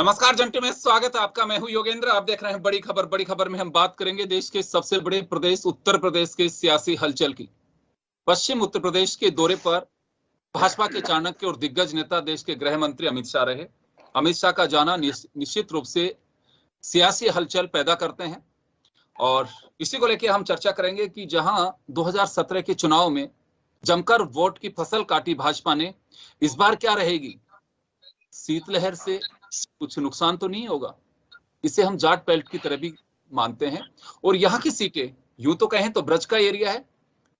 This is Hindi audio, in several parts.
नमस्कार जंटू में स्वागत है आपका। मैं हूं योगेंद्र। आप देख रहे हैं बड़ी खबर। बड़ी खबर में हम बात करेंगे देश के सबसे बड़े प्रदेश उत्तर प्रदेश के सियासी हलचल की। पश्चिम उत्तर प्रदेश के दौरे पर भाजपा के चाणक्य और दिग्गज नेता देश के गृह मंत्री अमित शाह रहे। अमित शाह का जाना निश्चित रूप से सियासी हलचल पैदा करते हैं और इसी को लेकर हम चर्चा करेंगे कि जहां 2017 के चुनाव में जमकर वोट की फसल काटी भाजपा ने, इस बार क्या रहेगी? शीतलहर से कुछ नुकसान तो नहीं होगा? इसे हम जाट बेल्ट की तरह भी मानते हैं और यहाँ की सीटें यूं तो कहें तो ब्रज का एरिया है,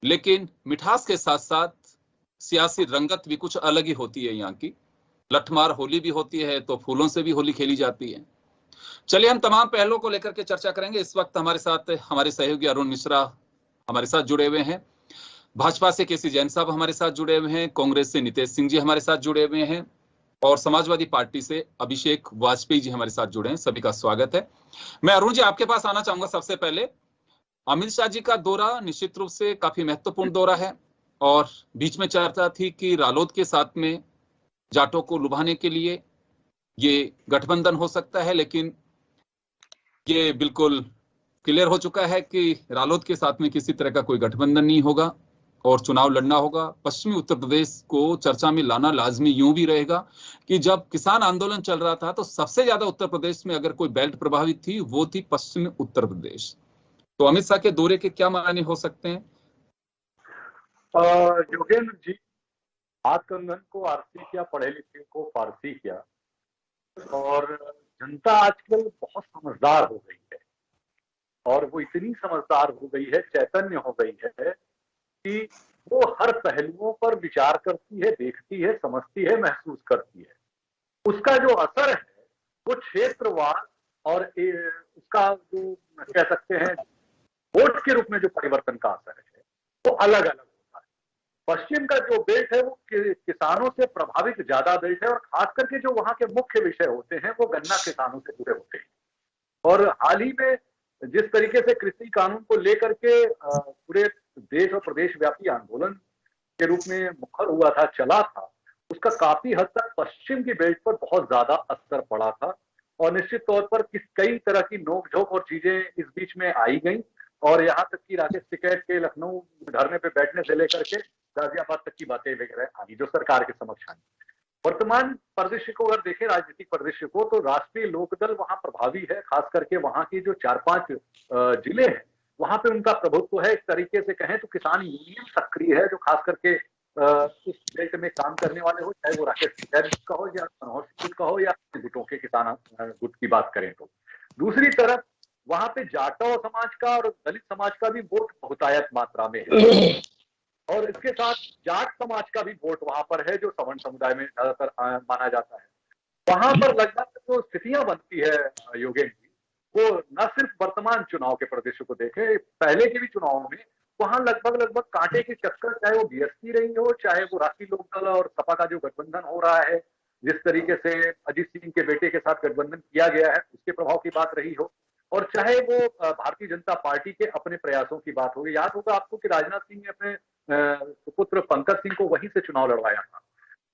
लेकिन मिठास के साथ साथ सियासी रंगत भी कुछ अलग ही होती है। यहाँ की लठमार होली भी होती है तो फूलों से भी होली खेली जाती है। चलिए हम तमाम पहलुओं को लेकर के चर्चा करेंगे। इस वक्त हमारे साथ हमारे सहयोगी अरुण मिश्रा हमारे साथ जुड़े हुए हैं, भाजपा से केसी जैन साहब हमारे साथ जुड़े हुए हैं, कांग्रेस से नितेश सिंह जी हमारे साथ जुड़े हुए हैं और समाजवादी पार्टी से अभिषेक वाजपेयी जी हमारे साथ जुड़े हैं। सभी का स्वागत है। मैं अरुण जी आपके पास आना चाहूंगा। सबसे पहले अमित शाह जी का दौरा निश्चित रूप से काफी महत्वपूर्ण दौरा है और बीच में चर्चा थी कि रालोद के साथ में जाटों को लुभाने के लिए ये गठबंधन हो सकता है, लेकिन ये बिल्कुल क्लियर हो चुका है कि रालोद के साथ में किसी तरह का कोई गठबंधन नहीं होगा और चुनाव लड़ना होगा। पश्चिमी उत्तर प्रदेश को चर्चा में लाना लाजमी यूं भी रहेगा कि जब किसान आंदोलन चल रहा था तो सबसे ज्यादा उत्तर प्रदेश में अगर कोई बेल्ट प्रभावित थी वो थी पश्चिमी उत्तर प्रदेश। तो अमित शाह के दौरे के क्या मायने हो सकते हैं? योगेंद्र जी, हाथ कंगन को आरसी किया, पढ़े लिखे को फारसी किया और जनता आजकल बहुत समझदार हो गई है और वो इतनी समझदार हो गई है, चैतन्य हो गई है कि वो हर पहलुओं पर विचार करती है, देखती है, समझती है, महसूस करती है। उसका जो असर है वो क्षेत्रवार और उसका जो कह सकते हैं वोट के रूप में जो परिवर्तन का असर है वो अलग अलग होता है। पश्चिम का जो बेल्ट है वो किसानों से प्रभावित ज्यादा बेल्ट है और खास करके जो वहां के मुख्य विषय होते हैं वो गन्ना किसानों से जुड़े होते हैं। और हाल ही में जिस तरीके से कृषि कानून को लेकर के पूरे देश और प्रदेश व्यापी आंदोलन के रूप में मुखर हुआ था, चला था, उसका काफी हद तक पश्चिम की बेल्ट पर बहुत ज्यादा असर पड़ा था और निश्चित तौर पर कई तरह की नोकझोंक और चीजें इस बीच में आई गई और यहाँ तक कि राकेश टिकैत के लखनऊ धरने पे बैठने से लेकर के गाजियाबाद तक की बातें वगैरह आई जो सरकार के समक्ष आई। वर्तमान परिदृश्य को अगर देखें, राजनीतिक परिदृश्य को, तो राष्ट्रीय लोकदल वहां प्रभावी है। खास करके वहां की जो 4-5 जिले हैं वहां पे उनका प्रभुत्व है। एक तरीके से कहें तो किसान यूनियन सक्रिय है जो खास करके उस बेल्ट में काम करने वाले हो, चाहे वो राकेश टिकैत का हो या मनोहर सिंह का हो या गुटों के किसान गुट की बात करें तो। दूसरी तरफ वहां पे जाटव समाज का और दलित समाज का भी वोट बहुतायत मात्रा में है और इसके साथ जाट समाज का भी वोट वहां पर है जो सवर्ण समुदाय में ज्यादातर माना जाता है। वहां पर लगभग जो स्थितियां बनती है योगेश जी, वो न सिर्फ वर्तमान चुनाव के परिदृश्य को देखें, पहले के भी चुनावों में वहां लगभग कांटे की चक्कर, चाहे वो बीएसपी रही हो, चाहे वो राष्ट्रीय लोकदल और सपा का जो गठबंधन हो रहा है, जिस तरीके से अजीत सिंह के बेटे के साथ गठबंधन किया गया है उसके प्रभाव की बात रही हो, और चाहे वो भारतीय जनता पार्टी के अपने प्रयासों की बात हो। याद होगा आपको कि राजनाथ सिंह ने अपने पुत्र पंकज सिंह को वहीं से चुनाव लड़वाया था।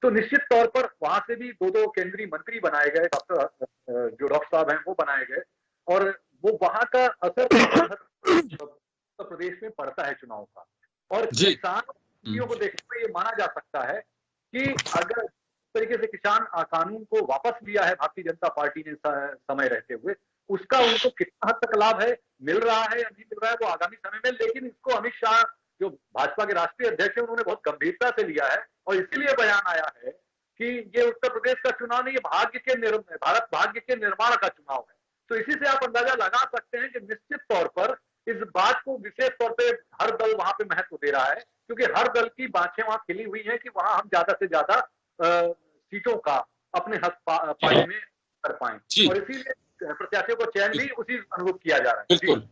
तो निश्चित तौर पर वहां से भी 2 केंद्रीय मंत्री बनाए गए, डॉक्टर साहब हैं वो बनाए गए और वो वहां का असर उत्तर प्रदेश में पड़ता है चुनाव का। और किसान को देखने में ये माना जा सकता है कि अगर इस तरीके से किसान कानून को वापस लिया है भारतीय जनता पार्टी ने समय रहते हुए, उसका उनको कितना हद तक लाभ है, मिल रहा है या नहीं मिल रहा है वो आगामी समय में। लेकिन इसको अमित शाह जो भाजपा के राष्ट्रीय अध्यक्ष है उन्होंने बहुत गंभीरता से लिया है और इसीलिए बयान आया है कि ये उत्तर प्रदेश का चुनाव नहीं, ये भारत भाग्य के निर्माण का चुनाव है। तो इसी से आप अंदाजा लगा सकते हैं कि निश्चित तौर पर इस बात को विशेष तौर पे हर दल वहां पे महत्व दे रहा है, क्योंकि हर दल की बातें वहां खिली हुई है कि वहां हम ज्यादा से ज्यादा सीटों का अपने हक पाने में कर पाए और इसीलिए प्रत्याशियों को चयन भी उसी अनुरूप किया जा रहा है। बिल्कुल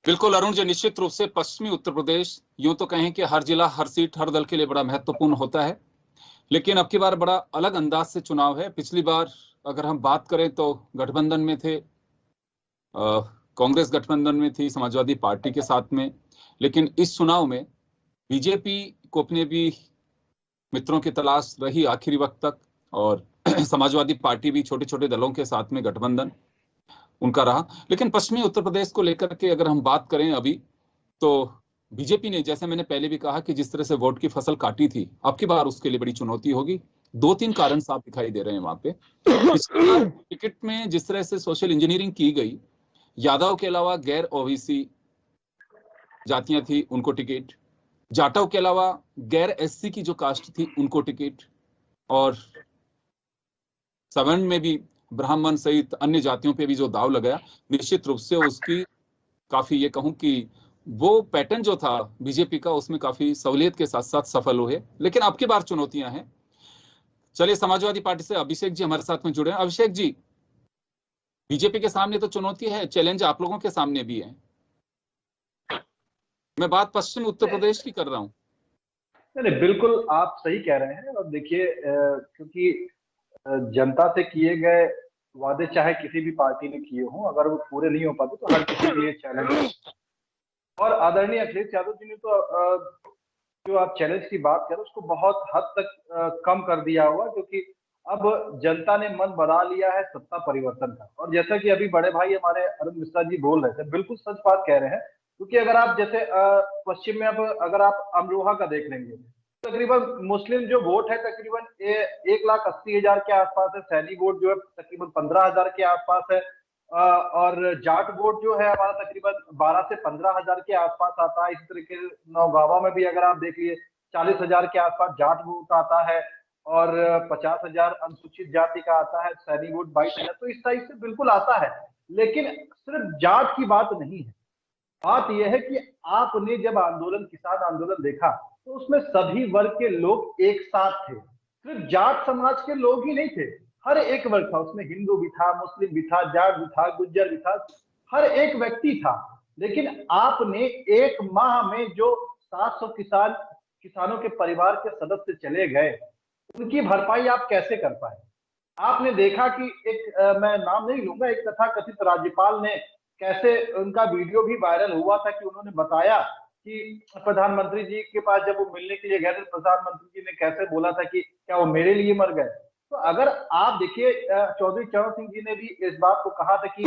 बिल्कुल अरुण जी, निश्चित रूप से पश्चिमी उत्तर प्रदेश यूं तो कहें कि हर जिला हर सीट हर दल के लिए बड़ा महत्वपूर्ण होता है, लेकिन अब की बार बड़ा अलग अंदाज से चुनाव है। पिछली बार अगर हम बात करें तो गठबंधन में थे, कांग्रेस गठबंधन में थी समाजवादी पार्टी के साथ में, लेकिन इस चुनाव में बीजेपी को अपने भी मित्रों की तलाश रही आखिरी वक्त तक और समाजवादी पार्टी भी छोटे छोटे दलों के साथ में गठबंधन उनका रहा। लेकिन पश्चिमी उत्तर प्रदेश को लेकर के अगर हम बात करें अभी, तो बीजेपी ने, जैसे मैंने पहले भी कहा कि जिस तरह से वोट की फसल काटी थी, अब की बार उसके लिए बड़ी चुनौती होगी। 2-3 कारण साफ दिखाई दे रहे हैं वहां पे। पिछली बार टिकट में जिस तरह से सोशल इंजीनियरिंग की गई, यादव के अलावा गैर ओबीसी जातियां थी उनको टिकट, जाटव के अलावा गैर एससी की जो कास्ट थी उनको टिकट, और सवर्ण में भी ब्राह्मण सहित अन्य जातियों पे भी जो दाव लगाया, निश्चित रूप से उसकी काफी, ये कहूं कि वो पैटर्न जो था बीजेपी का, उसमें काफी सहूलियत के साथ साथ सफल हुए। लेकिन अब की बार चुनौतियां हैं। चलिए, समाजवादी पार्टी से अभिषेक जी हमारे साथ में जुड़े हैं। अभिषेक जी, बीजेपी के सामने तो चुनौती है, चैलेंज आप लोगों के सामने भी है। मैं बात पश्चिम उत्तर प्रदेश की कर रहा हूं। नहीं, बिल्कुल आप सही कह रहे हैं। और देखिए, क्योंकि जनता से किए गए वादे चाहे किसी भी पार्टी ने किए हों, अगर वो पूरे नहीं हो पाते तो हर किसी के लिए चैलेंज है। और आदरणीय अखिलेश यादव जी ने तो जो आप चैलेंज की बात करें उसको बहुत हद तक कम कर दिया हुआ, क्योंकि अब जनता ने मन बना लिया है सत्ता परिवर्तन का। और जैसा कि अभी बड़े भाई हमारे अरुण मिश्रा जी बोल रहे थे, बिल्कुल सच बात कह रहे हैं। क्योंकि अगर आप जैसे पश्चिम में, अब अगर आप अमरोहा का देख लेंगे, तकरीबन मुस्लिम जो वोट है तकरीबन 1,80,000 के आसपास है। सैनी वोट जो है तकरीबन 15,000 के आसपास है। और जाट वोट जो है हमारा तकरीबन 12 से 15,000 के आसपास आता है। इसी तरीके नौगावा में भी अगर आप देखिए 40,000 के आसपास जाट वोट आता है, और 50,000 अनुसूचित जाति का आता है। सैनी वोट 22,000। तो इस टाइप से बिल्कुल आता है। लेकिन सिर्फ जाट की बात नहीं है। बात यह है कि आपने जब आंदोलन, किसान आंदोलन देखा, तो उसमें सभी वर्ग के लोग एक साथ थे। सिर्फ जाट समाज के लोग ही नहीं थे, हर एक वर्ग था उसमें। हिंदू भी था, मुस्लिम भी था, जाट भी था, गुज्जर भी था, हर एक व्यक्ति था। लेकिन आपने एक माह में जो 700 किसानों के परिवार के सदस्य चले गए, उनकी भरपाई आप कैसे कर पाए? आपने देखा कि एक मैं नाम नहीं लूंगा, एक तथाकथित राज्यपाल ने कैसे, उनका वीडियो भी वायरल हुआ था कि उन्होंने बताया कि प्रधानमंत्री जी के पास जब वो मिलने के लिए गए थे, प्रधानमंत्री जी ने कैसे बोला था कि क्या वो मेरे लिए मर गए। तो अगर आप देखिए, चौधरी चरण सिंह जी ने भी इस बात को कहा था कि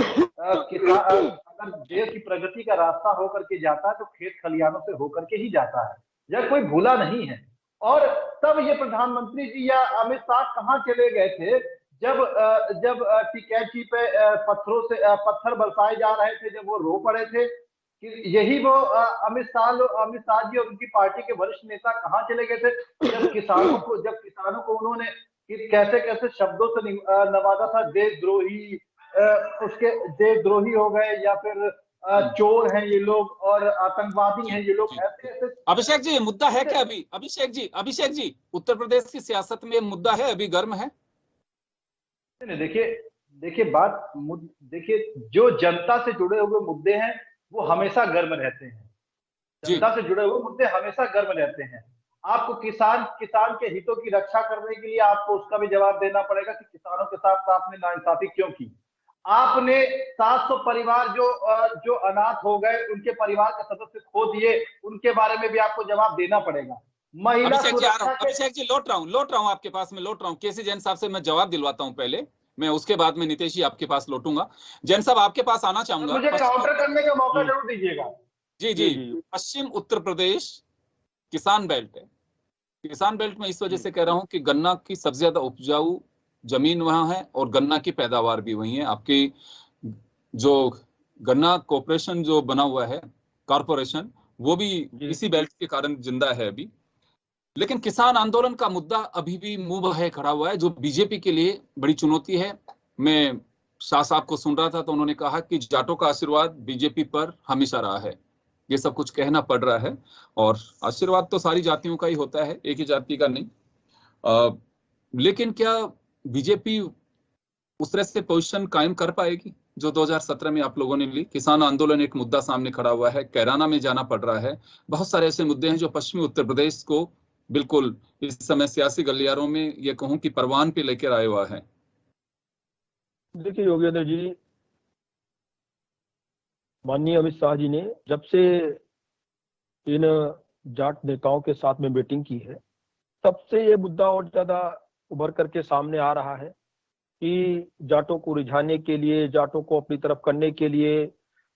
अगर देश की प्रगति का रास्ता होकर के जाता है तो खेत खलिहानों से होकर के ही जाता है, यह कोई भूला नहीं है। और तब ये प्रधानमंत्री जी या अमित शाह कहाँ चले गए थे जब टिकैती पे पत्थर बरसाए जा रहे थे, जब वो रो पड़े थे? यही वो अमित शाह जी और उनकी पार्टी के वरिष्ठ नेता कहाँ चले गए थे जब किसानों को उन्होंने कैसे कैसे शब्दों से नवाजा था? देशद्रोही, उसके देशद्रोही हो गए, या फिर चोर हैं ये लोग और आतंकवादी हैं ये लोग, ऐसे ऐसे। अभिषेक जी, मुद्दा है क्या अभी? अभिषेक जी, उत्तर प्रदेश की सियासत में मुद्दा है, अभी गर्म है? नहीं, देखिए, जो जनता से जुड़े हुए मुद्दे हैं वो हमेशा गर्म रहते हैं। जनता से जुड़े हुए मुद्दे हमेशा गर्म रहते हैं। आपको किसान के हितों की रक्षा करने के लिए आपको उसका भी जवाब देना पड़ेगा कि किसानों के साथ आपने नाइंसाफी क्यों की। आपने 700 परिवार जो अनाथ हो गए, उनके परिवार के सदस्य खो दिए, उनके बारे में भी आपको जवाब देना पड़ेगा। महिला सुरक्षा अभिषेक जी, लौट रहा हूँ आपके पास में, केसी जैन साहब से मैं जवाब दिलवाता हूँ पहले, मैं उसके बाद में नितेश जी आपके पास लौटूंगा। जैन साहब, आपके पास आना चाहूंगा। मुझे काउंटर करने का मौका जरूर दीजिएगा। जी। पश्चिम उत्तर प्रदेश किसान बेल्ट है। किसान बेल्ट में इस वजह से कह रहा हूं कि गन्ना की सबसे ज्यादा उपजाऊ जमीन वहां है और गन्ना की पैदावार भी वही है। आपकी जो गन्ना कॉर्पोरेशन जो बना हुआ है, कॉर्पोरेशन, वो भी इसी बेल्ट के कारण जिंदा है अभी। लेकिन किसान आंदोलन का मुद्दा अभी भी मुंह बहे खड़ा हुआ है, जो बीजेपी के लिए बड़ी चुनौती है। मैं शाह साहब को सुन रहा था तो उन्होंने कहा कि जाटों का आशीर्वाद बीजेपी पर हमेशा रहा है। ये सब कुछ कहना पड़ रहा है, और आशीर्वाद तो सारी जातियों का ही होता है, एक ही जाति का नहीं। लेकिन क्या बीजेपी उस तरह से पोजीशन कायम कर पाएगी जो 2017 में आप लोगों ने ली? किसान आंदोलन एक मुद्दा सामने खड़ा हुआ है, कैराना में जाना पड़ रहा है, बहुत सारे ऐसे मुद्दे हैं जो पश्चिमी उत्तर प्रदेश को बिल्कुल इस समय सियासी गलियारों में, ये कहूं कि परवान पे लेकर आए हुआ है। देखिए योगेंद्र जी, माननीय अमित शाह जी ने जब से इन जाट नेताओं के साथ में मीटिंग की है, तब से ये मुद्दा और ज्यादा उभर करके सामने आ रहा है कि जाटों को रिझाने के लिए, जाटों को अपनी तरफ करने के लिए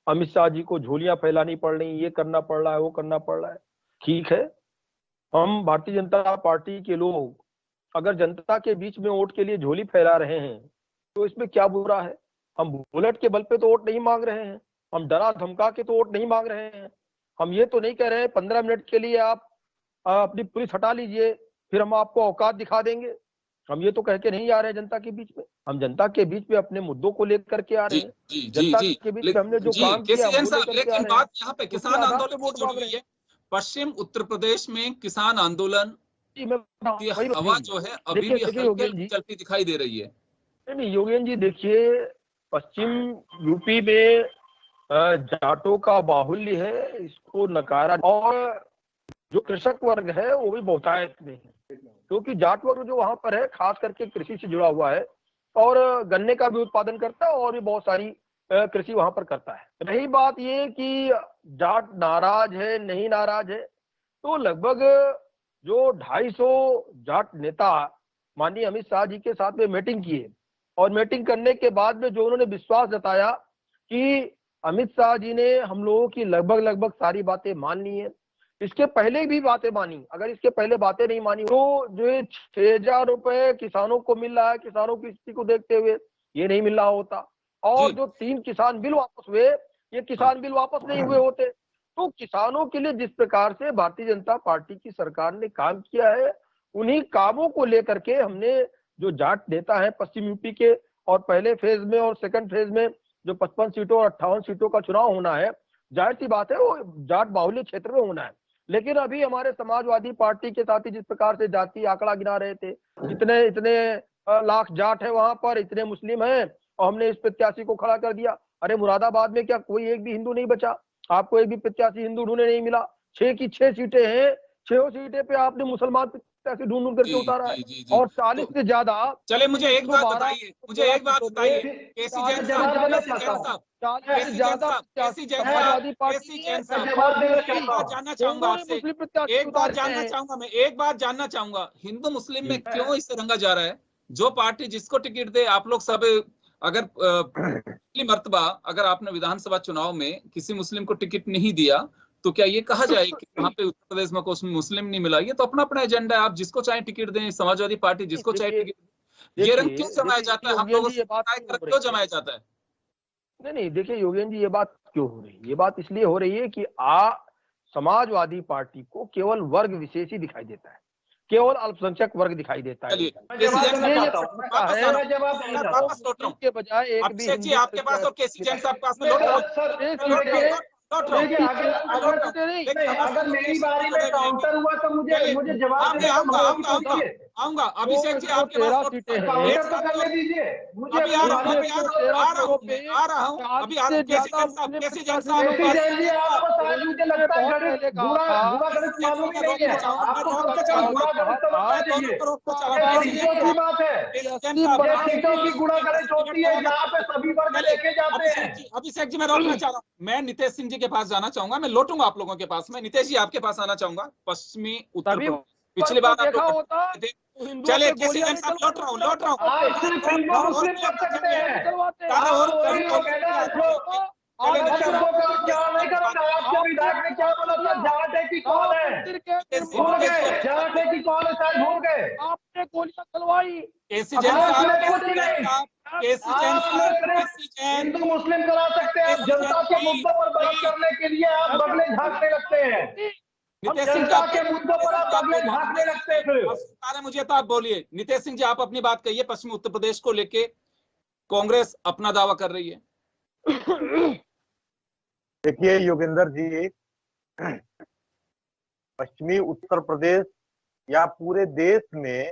अमित शाह जी को झोलियां फैलानी पड़ रही, ये करना पड़ रहा है, वो करना पड़ रहा है। ठीक है, हम भारतीय जनता पार्टी के लोग अगर जनता के बीच में वोट के लिए झोली फैला रहे हैं तो इसमें क्या बुरा है। हम बुलेट के बल पे तो वोट नहीं मांग रहे हैं, हम डरा धमका के तो वोट नहीं मांग रहे हैं। हम ये तो नहीं कह रहे हैं 15 मिनट के लिए आप अपनी पुलिस हटा लीजिए फिर हम आपको औकात दिखा देंगे। हम ये तो कह के नहीं आ रहे हैं जनता के बीच में। हम जनता के बीच में अपने मुद्दों को लेकर के आ रहे हैं। जनता के बीच में हमने जो काम किया, लेकिन बात यहाँ पे किसान आंदोलन से जुड़ी हुई है। पश्चिम उत्तर प्रदेश में किसान आंदोलन की हवा जो है अभी भी हल्की चलती दिखाई दे रही है। नहीं योगेंद्र जी, देखिए पश्चिम यूपी में जाटों का बाहुल्य है, इसको नकारा, और जो कृषक वर्ग है वो भी बहुतायत में है, क्योंकि जाट वर्ग जो वहां पर है खास करके कृषि से जुड़ा हुआ है और गन्ने का भी उत्पादन करता है और भी बहुत सारी कृषि वहां पर करता है। रही बात ये कि जाट नाराज है नहीं नाराज है, तो लगभग जो 250 जाट नेता माननीय अमित शाह जी के साथ में मीटिंग किए और मीटिंग करने के बाद में जो उन्होंने विश्वास जताया कि अमित शाह जी ने हम लोगों की लगभग सारी बातें मान ली है। इसके पहले भी बातें मानी, अगर इसके पहले बातें नहीं मानी तो जो 6,000 रुपए किसानों को मिल रहा है, किसानों की स्थिति को देखते हुए ये नहीं मिल रहा होता, और जो 3 किसान बिल वापस हुए ये किसान बिल वापस नहीं हुए होते। तो किसानों के लिए जिस प्रकार से भारतीय जनता पार्टी की सरकार ने काम किया है, उन्हीं कामों को लेकर के हमने जो जाट नेता है पश्चिम यूपी के, और पहले फेज में और सेकंड फेज में जो 55 सीटों और 58 सीटों का चुनाव होना है, जाहिर सी बात है वो जाट बाहुल्य क्षेत्र में होना है। लेकिन अभी हमारे समाजवादी पार्टी के साथी जिस प्रकार से जाति आंकड़ा गिना रहे थे, इतने लाख जाट है वहां पर, इतने मुस्लिम हैं, और हमने इस प्रत्याशी को खड़ा कर दिया। अरे मुरादाबाद में क्या कोई एक भी हिंदू नहीं बचा? आपको एक भी प्रत्याशी हिंदू ढूंढने नहीं मिला। 6 की 6 सीटें हैं, 6 सीटें पे आपने मुसलमान प्रत्याशी ढूंढ करके उतारा है, और 40 से ज्यादा। चले मुझे एक बात बताइए, केसी जैन साहब, जानना चाहूंगा आपसे, एक बात जानना चाहूंगा, हिंदू मुस्लिम में क्यों इससे रंगा जा रहा है? जो पार्टी जिसको टिकट दे, आप लोग सब अगर पहली मर्तबा अगर आपने विधानसभा चुनाव में किसी मुस्लिम को टिकट नहीं दिया तो क्या ये कहा जाए कि वहां पे उत्तर प्रदेश में कोई मुस्लिम नहीं मिला? ये तो अपना अपना एजेंडा है, आप जिसको चाहे टिकट दें, समाजवादी पार्टी जिसको चाहे टिकट दें। ये रंग क्यों जमाया जाता है? हम लोगों से क्यों जमाया जाता है? नहीं देखिए योगेंद्र जी, ये बात क्यों हो रही है? ये बात इसलिए हो रही है कि समाजवादी पार्टी को केवल वर्ग विशेष ही दिखाई देता है, केवल अल्पसंख्यक वर्ग दिखाई देता है। के बजाय एक भी आपके पास और केसी जैन साहब पास में अगर मेरी बारी में काउंटर हुआ तो मुझे जवाब आऊंगा। अभिषेक जी आपके पास काउंटर तो करने दीजिए मुझे। अभी आ रहा हूँ। अभी केसी जैन साहब मुझे लगता है बुरा गलत मालूम ही नहीं है आपको। बुरा गलत तो लगना चाहिए, बात है सीटों की गुणा गलत होती है जहाँ पे सभी वर्ग लेके जाते हैं। अभिषेक जी मैं रोकना चाह रहा हूँ, मैं नितेश सिंह जी के पास जाना चाहूंगा, मैं लौटूंगा आप लोगों के पास। मैं नितेश जी आपके पास आना चाहूंगा। पश्चिमी उत्तर प्रदेश पिछली बार आप लोग चले केसी जैन साहब लौट रहा हूँ आपने गोलियां चलवाई। केसी जैन हिंदू मुस्लिम करा सकते हैं, जनता के मुद्दों पर बात करने के लिए आप बगले झांकने लगते हैं। जनता के मुद्दों पर आप बगले झांकने लगते हैं। मुझे तो आप बोलिए नितेश सिंह जी, आप अपनी बात कहिए। पश्चिमी उत्तर प्रदेश को लेके कांग्रेस अपना दावा कर रही है। देखिए योगेंद्र जी, पश्चिमी उत्तर प्रदेश या पूरे देश में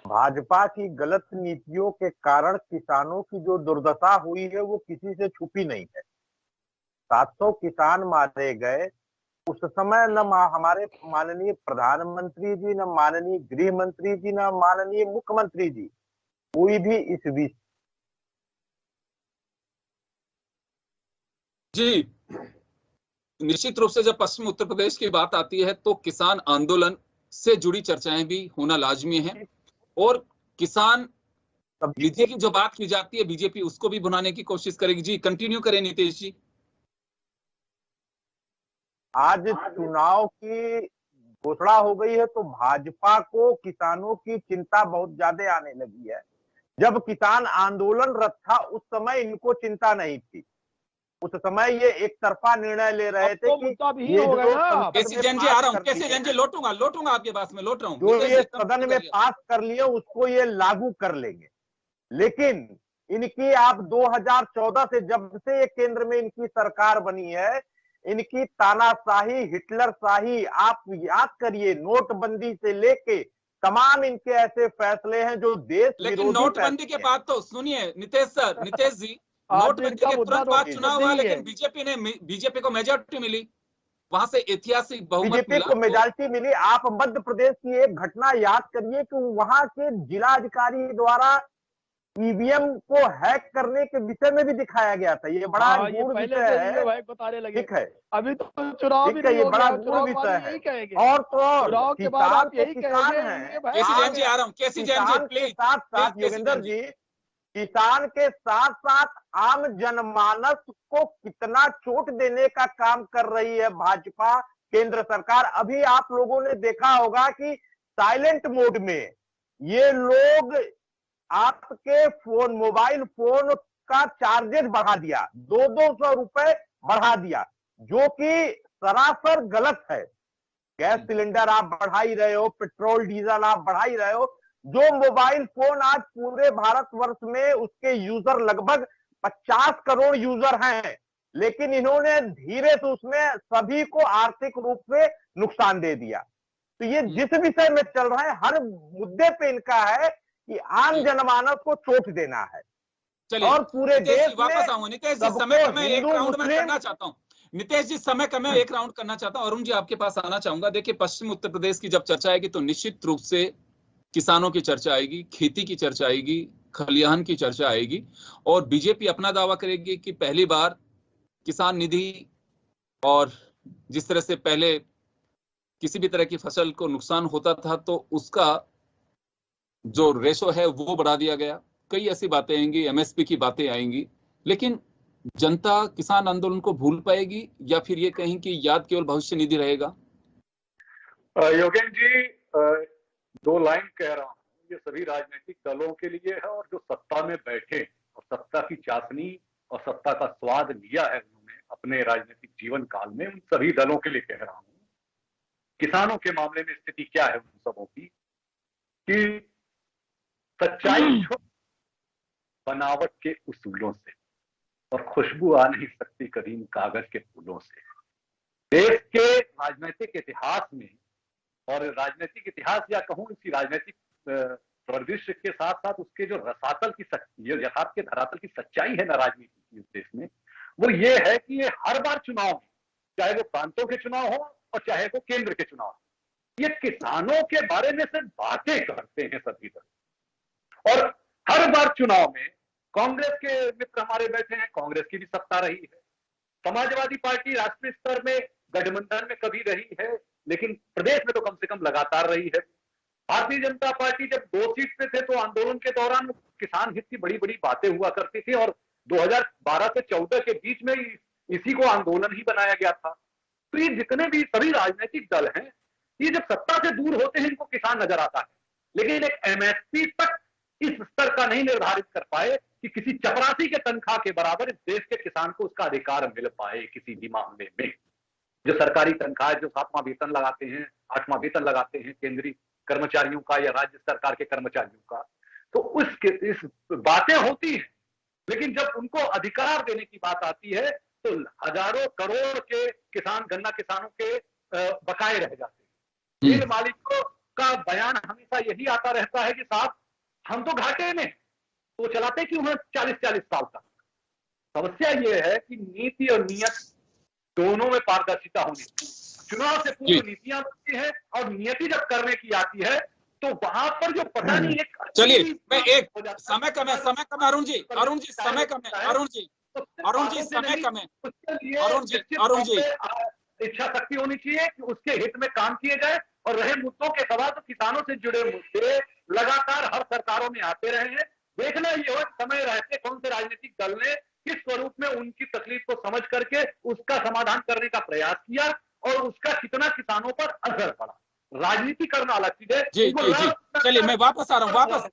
भाजपा की गलत नीतियों के कारण किसानों की जो दुर्दशा हुई है वो किसी से छुपी नहीं है। 700 किसान मारे गए उस समय, न हमारे माननीय प्रधानमंत्री जी, न माननीय गृह मंत्री जी, न माननीय मुख्यमंत्री जी, कोई भी इस विषय जी। निश्चित रूप से जब पश्चिम उत्तर प्रदेश की बात आती है तो किसान आंदोलन से जुड़ी चर्चाएं भी होना लाजमी है। और किसान निधि की जो बात की जाती है बीजेपी उसको भी भुनाने की कोशिश करेगी। जी कंटिन्यू करें नीतीश जी। आज चुनाव की घोषणा हो गई है तो भाजपा को किसानों की चिंता बहुत ज्यादा आने लगी है। जब किसान आंदोलनरत था उस समय इनको चिंता नहीं थी। उस समय ये एक तरफा निर्णय ले रहे थे कि ये जो केसी जैन जी आ रहा हूँ, केसी जैन जी लौटूंगा आपके पास में, लौट रहा हूँ। जो ये सदन में पास कर लिए उसको ये लागू कर लेंगे। लेकिन इनकी आप 2014 से जब से ये केंद्र में इनकी सरकार बनी है, इनकी तानाशाही, हिटलरशाही, आप याद करिए नोटबंदी से लेके तमाम इनके ऐसे फैसले हैं जो देश लेकिन विरोधी नोटबंदी के बाद तो सुनिए नीतीश जी, नोटबंदी के तुरंत बाद चुनाव हुआ लेकिन बीजेपी को मेजॉरिटी मिली, वहां से ऐतिहासिक बहुमत मिला। बीजेपी को मेजॉरिटी मिली। आप मध्य प्रदेश की एक घटना याद करिए कि वहां के जिला अधिकारी द्वारा ईवीएम को हैक करने के विषय में भी दिखाया गया था। ये बड़ा गूढ़ विषय है, ठीक है। अभी तो चुनाव भी ये बड़ा गूढ़ विषय है। और तो और किसान तो किसान है। केसी जैन जी प्लीज, साथ साथ योगेंद्र जी, किसान के साथ साथ आम जनमानस को कितना चोट देने का काम कर रही है भाजपा केंद्र सरकार। अभी आप लोगों ने देखा होगा कि साइलेंट मोड में ये लोग आपके फोन, मोबाइल फोन का चार्जेस बढ़ा दिया, 200 रुपए बढ़ा दिया, जो कि सरासर गलत है। गैस सिलेंडर आप बढ़ा ही रहे हो, पेट्रोल डीजल आप बढ़ा ही रहे हो। जो मोबाइल फोन आज पूरे भारतवर्ष में उसके यूजर लगभग 50 करोड़ यूजर हैं, लेकिन इन्होंने धीरे से उसमें सभी को आर्थिक रूप से नुकसान दे दिया। तो ये जिस विषय में चल रहा है, हर मुद्दे पे इनका है कि आम जनमानस को चोट देना है। और पूरे देश वापस आऊंगा नीतीश जी, समय का मैं एक राउंड में करना चाहता हूँ। नीतीश जी समय का मैं एक राउंड करना चाहता हूँ। अरुण जी आपके पास आना चाहूंगा। देखिए पश्चिम उत्तर प्रदेश की जब चर्चा आएगी तो निश्चित रूप से किसानों की चर्चा आएगी, खेती की चर्चा आएगी, खलिहान की चर्चा आएगी, और बीजेपी अपना दावा करेगी कि पहली बार किसान निधि और जिस तरह से पहले किसी भी तरह की फसल को नुकसान होता था तो उसका जो रेशो है वो बढ़ा दिया गया। कई ऐसी बातें आएंगी, एमएसपी की बातें आएंगी, लेकिन जनता किसान आंदोलन को भूल पाएगी या फिर ये कहें कि याद केवल भविष्य निधि रहेगा? योगेंद्र जी, 2 लाइन कह रहा हूं, ये सभी राजनीतिक दलों के लिए है और जो सत्ता में बैठे और सत्ता की चाशनी और सत्ता का स्वाद लिया है उन्होंने अपने राजनीतिक जीवन काल में, उन सभी दलों के लिए कह रहा हूं। किसानों के मामले में स्थिति क्या है उन सबों की कि सच्चाई बनावट के उसूलों से और खुशबू आ नहीं सकती करीम कागज के फूलों से। देश के राजनीतिक इतिहास में, और राजनीतिक इतिहास या कहूं इसी राजनीतिक परिदृश्य के साथ साथ उसके जो रसातल की यथार्थ के धरातल की सच्चाई है ना राजनीति की उस देश में, वो ये है कि ये हर बार चुनाव में, चाहे वो प्रांतों के चुनाव हो और चाहे वो केंद्र के चुनाव हो, ये किसानों के बारे में सिर्फ बातें करते हैं सभी दल। और हर बार चुनाव में कांग्रेस के मित्र हमारे बैठे हैं, कांग्रेस की भी सत्ता रही है, समाजवादी पार्टी राष्ट्रीय स्तर में गठबंधन में कभी रही है लेकिन प्रदेश में तो कम से कम लगातार रही है। भारतीय जनता पार्टी जब 2 सीट पे थे तो आंदोलन के दौरान किसान हित की बड़ी बड़ी बातें हुआ करती थी और 2012 से 14 के बीच में इसी को आंदोलन ही बनाया गया था। तो ये जितने भी सभी राजनीतिक दल हैं, ये जब सत्ता से दूर होते हैं इनको किसान नजर आता है, लेकिन एक एमएसपी तक इस स्तर का नहीं निर्धारित कर पाए कि किसी चपरासी के तनख्वाह के बराबर इस देश के किसान को उसका अधिकार मिल पाए किसी भी मामले में। जो सरकारी तनख्वाह, जो 7वां वेतन लगाते हैं, 8वां वेतन लगाते हैं केंद्रीय कर्मचारियों का या राज्य सरकार के कर्मचारियों का, तो इस बातें होती हैं, लेकिन जब उनको अधिकार देने की बात आती है तो हजारों करोड़ के किसान, गन्ना किसानों के बकाये रह जाते हैं। मिल मालिकों का बयान हमेशा यही आता रहता है कि साहब हम तो घाटे में, तो चलाते क्यों हैं 40-40 साल तक। समस्या यह है कि नीति और नियत दोनों में पारदर्शिता होनी चाहिए। चुनाव से पूर्व नीतियां बनती है और नियति जब करने की आती है तो वहां पर जो पता नहीं है। चलिए मैं एक समय कम है अरुण जी समय कम है अरुण जी समय कम है अरुण जी इच्छा शक्ति होनी चाहिए कि उसके हित में काम किए जाए। और रहे मुद्दों के सवाल, तो किसानों से जुड़े मुद्दे लगातार हर सरकारों में आते रहे हैं। देखना ये हो समय रहते कौन से राजनीतिक दल ने किस स्वरूप में उनकी तकलीफ को समझ करके उसका समाधान करने का प्रयास किया और उसका कितना किसानों पर असर पड़ा। राजनीति करना अलग चीज है। जी जी जी, चलिए मैं वापस आ रहा हूँ, वापस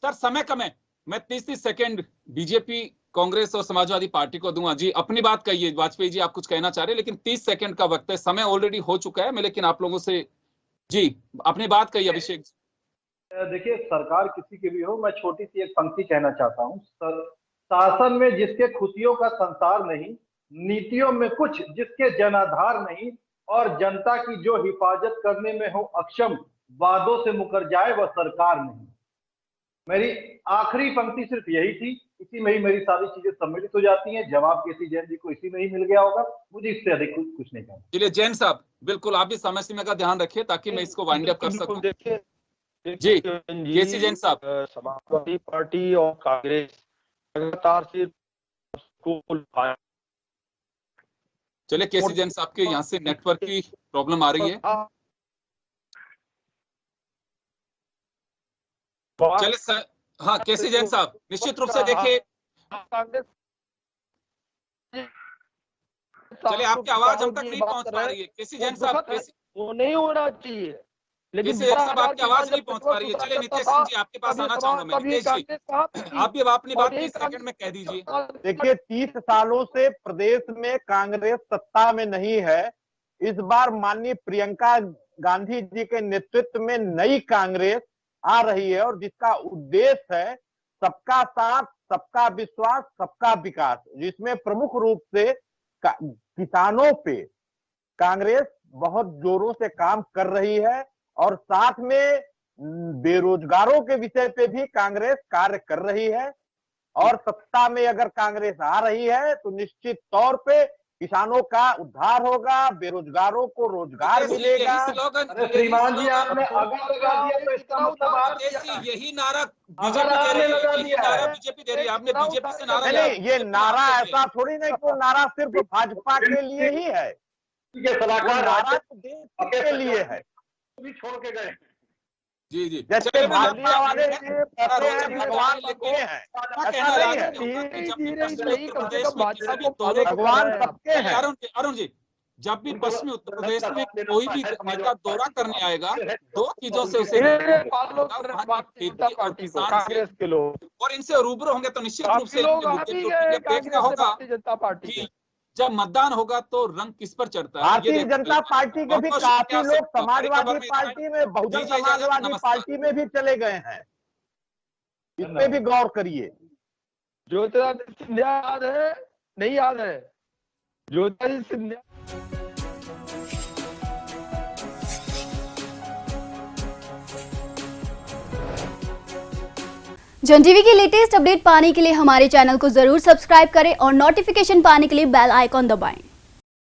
सर, समय कम है, मैं 30 सेकंड बीजेपी, कांग्रेस और समाजवादी पार्टी को दूंगा। जी अपनी बात कहिए वाजपेयी जी, आप कुछ कहना चाह रहे हैं, लेकिन 30 सेकंड का वक्त है, समय ऑलरेडी हो चुका है। मैं लेकिन आप लोगों से जी अपनी बात कहिए अभिषेक। देखिए, सरकार किसी की भी हो, मैं छोटी सी एक पंक्ति कहना चाहता हूँ। शासन में जिसके खुशियों का संसार नहीं, नीतियों में कुछ जिसके जनाधार नहीं, और जनता की जो हिफाजत करने में हो अक्षम, वादों से मुकर जाए वह सरकार नहीं। मेरी आखिरी पंक्ति सिर्फ यही थी, इसी में ही मेरी सारी चीजें सम्मिलित हो जाती हैं। जवाब केसी जैन जी को इसी में ही मिल गया होगा, मुझे इससे अधिक कुछ नहीं कहना। चलिए जैन साहब, बिल्कुल आप भी समय सीमा का ध्यान रखिए ताकि मैं इसको वाइंड अप कर सकूं। देखिए जी केसी जैन साहब, समाजवादी पार्टी और कांग्रेस लगातार सिर्फ चलिए केसी जैन साहब के यहाँ से नेटवर्क की प्रॉब्लम आ रही है। चलिए हाँ केसी जैन साहब, निश्चित रूप से देखिए, चलिए आपकी आवाज हम तक नहीं पहुंच पा रही है केसी जैन साहब। वो नहीं होना चाहिए, लेकिन केसी जैन साहब आपकी आवाज नहीं पहुंच पा रही है। चलिए नितेश सिंह जी आपके पास आना चाहूंगा मैं। नितेश जी आप भी अपनी बात 30 सेकंड में कह दीजिए। देखिए, 30 सालों से प्रदेश में कांग्रेस सत्ता में नहीं है। इस बार माननीय प्रियंका गांधी जी के नेतृत्व में नई कांग्रेस आ रही है और जिसका उद्देश्य है सबका साथ, सबका विश्वास, सबका विकास, जिसमें प्रमुख रूप से किसानों पे कांग्रेस बहुत जोरों से काम कर रही है और साथ में बेरोजगारों के विषय पे भी कांग्रेस कार्य कर रही है। और सत्ता में अगर कांग्रेस आ रही है तो निश्चित तौर पे किसानों का उद्धार होगा, बेरोजगारों को रोजगार मिलेगा। अरे श्रीमान जी, आपने अगर लगा दिया तो इसका मतलब आप यही नारा बीजेपी दे रही है। आपने बीजेपी से नारा नहीं, ये नारा ऐसा थोड़ी नहीं, वो नारा सिर्फ भाजपा के लिए ही है, नारा देश के लिए है। छोड़ के गए जी जी, जैसे भाजपा वाले भगवान लगते हैं, भगवान सबके हैं। अरुण जी, जब भी पश्चिमी उत्तर प्रदेश में कोई भी नेता दौरा करने आएगा, दो चीजों से उसे और किसान से और इनसे रूबरू होंगे तो निश्चित रूप से देखना होगा कि जब मतदान होगा तो रंग किस पर चढ़ता है। भारतीय जनता पार्टी के भी काफी लोग समाजवादी पार्टी में, बहुजन समाजवादी पार्टी में भी चले गए हैं, इस पे भी गौर करिए। ज्योतिरादित्य सिंधिया याद है? नहीं याद है? ज्योतिरादित्य सिंधिया जन टीवी की लेटेस्ट अपडेट पाने के लिए हमारे चैनल को जरूर सब्सक्राइब करें और नोटिफिकेशन पाने के लिए बेल आइकॉन दबाएं।